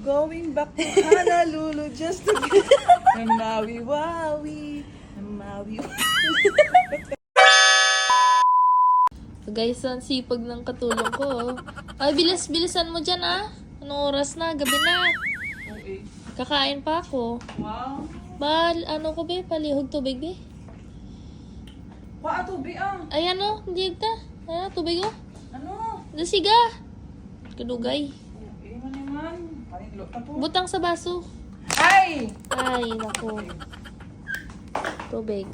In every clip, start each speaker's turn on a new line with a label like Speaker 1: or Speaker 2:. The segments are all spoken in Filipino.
Speaker 1: Going back to Honolulu just to get a Maui Wowie. A Maui
Speaker 2: So guys, ang sipag ng katulong ko. Ay, bilis-bilisan mo dyan ah. Anong oras na? Gabi na.
Speaker 1: Okay.
Speaker 2: Kakain pa ako.
Speaker 1: Wow.
Speaker 2: Ano ko be? Palihog tubig be?
Speaker 1: Wa tubig ah.
Speaker 2: Ay ano? Hindi ka? Ano? Tubig ko?
Speaker 1: Ano?
Speaker 2: Dasiga. Kadugay.
Speaker 1: Okay man naman. Panitlo ta po.
Speaker 2: Butang sa baso.
Speaker 1: Ay!
Speaker 2: Ay, naku. Tubig.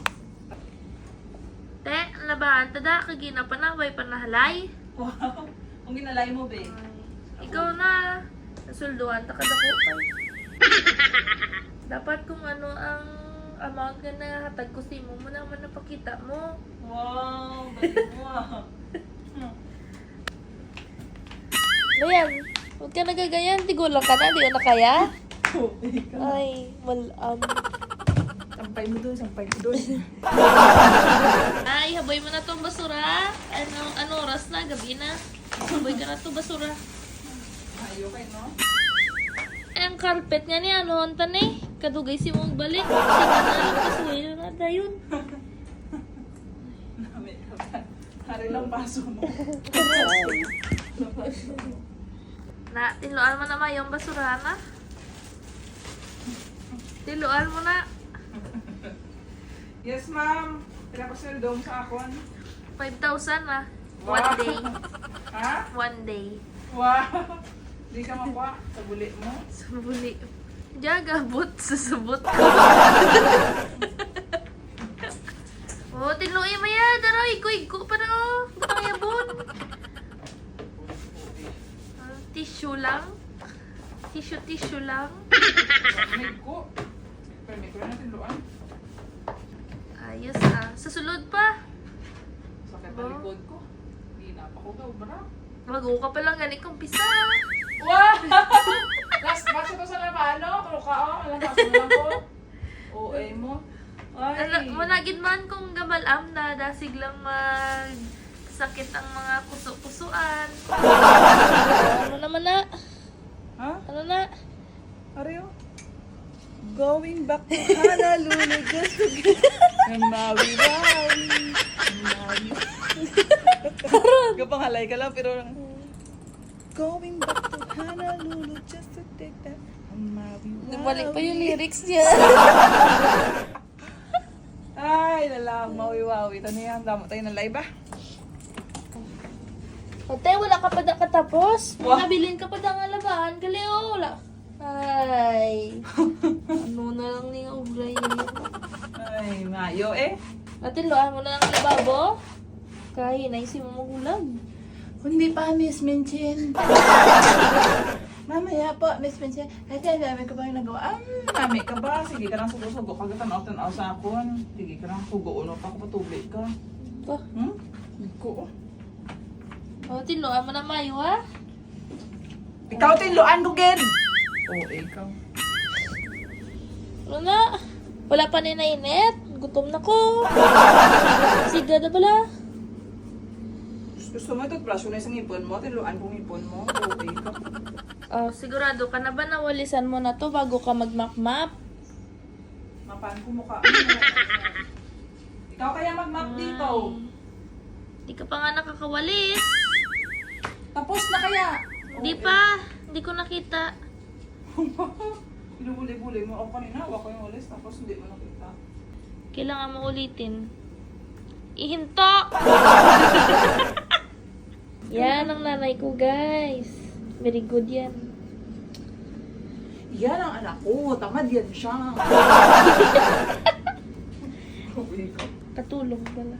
Speaker 2: Te, labahan tada, kagina pa na, way panahalay.
Speaker 1: Wow. Kung ginalay mo, be.
Speaker 2: Ikaw na. Nasulduhan, takadako kay. Dapat kung ano ang amount na hatag ko si mo naman napakita mo.
Speaker 1: Wow. Galing mo ah.
Speaker 2: Ayan, huwag ka nagagayan. Tigulang ka na, di ko na kaya.
Speaker 1: Okay ka.
Speaker 2: Ay,
Speaker 1: Sampay mo doon, sampay mo doon.
Speaker 2: Ay, haboy mo na tong basura. Ano oras na? Gabi na. Haboy ka na tong basura.
Speaker 1: Ayaw kayo, no?
Speaker 2: Eh, ang carpet nga ni ano, antan eh. Kadugay si mong balik. Sige na lang, kasuhay na dayon.
Speaker 1: Hari lang paso mo.
Speaker 2: Na, tinuan mo na yung basura na. Tiluan mo na.
Speaker 1: Yes, ma'am. Pinapasildong sa akon.
Speaker 2: 5,000 na.
Speaker 1: Wow.
Speaker 2: One day.
Speaker 1: Ha?
Speaker 2: One day.
Speaker 1: Wow. Di ka makuha sa buli mo.
Speaker 2: Sabuli. Jagabot sa sabot ko. Oh, tinuloy mo yan. Daroy, ko pa na oh. Butang yabon. Tissue lang. Tissue lang.
Speaker 1: May ko. Pero may ko na natin luan.
Speaker 2: Ayos ah. Sa sulod pa.
Speaker 1: Sakit na likod ko. Hindi na pa ko daw, bra.
Speaker 2: Mag-u ka pa lang ganit kong pisa.
Speaker 1: Wow! Last batch ito sa labano. Kalo ka oh. Alam ka, sa ko. OA mo. Ay.
Speaker 2: Managid man kung gamalam na dasig lang sakit ang mga kuso-kusuan. Ano naman na?
Speaker 1: Ha?
Speaker 2: Ano na?
Speaker 1: Ariyo? Going back to Honolulu just to get a Maui Wowie. A Maui. Kapanghalay ka lang pero going back to Honolulu just to take that a Maui Wowie.
Speaker 2: Nabalik pa yung lyrics niya.
Speaker 1: Ay, nalang Maui Wowie. Ito na yan. Damo tayo ng live ah.
Speaker 2: Ate, wala ka pa na katapos.
Speaker 1: Wow.
Speaker 2: Nabilin ka pa na nga labahan. Gali, oh, wala. Ay. Ano na lang ni Ubray.
Speaker 1: Ay, mayo eh.
Speaker 2: Ate, loan mo na lang ang lababo. Kahinay si mo magulag.
Speaker 1: Hindi pa, Miss Minchin. Mamaya po, Miss Minchin. Ate, dami ko ba yung nagawa? Mami ka ba? Sige ka lang sugo-sugo. Kagatan-tanaw sa akon. Sige ka lang sugo. Uno pa ako patubig ka.
Speaker 2: Pa.
Speaker 1: Hindi ko.
Speaker 2: O, tinuloan mo na mayo, ha?
Speaker 1: Ikaw tinluan ko, Gen! Oo, ikaw.
Speaker 2: Ano na? Wala pa na init. Gutom na ko. Siga na pala.
Speaker 1: Gusto mo ito, plasyo na isang ipon mo. Tinluan kong ipon mo. Oo, ikaw.
Speaker 2: Oh, sigurado ka na ba na walisan mo na to bago ka mag-map-map?
Speaker 1: Mapan ko mukha. Ikaw kaya mag-map dito.
Speaker 2: Di ka pa nga nakakawalis.
Speaker 1: Tapos na kaya.
Speaker 2: Di pa. Di ko nakita.
Speaker 1: Pinubuli-buli mo. Ako kanina, hawak ko yung ulis. Tapos hindi mo nakita.
Speaker 2: Kailangan mo ulitin. Ihinto! Yan ang nanay ko, guys. Very good yan.
Speaker 1: Yan ang anak ko. Tamad yan siya.
Speaker 2: Katulong pala.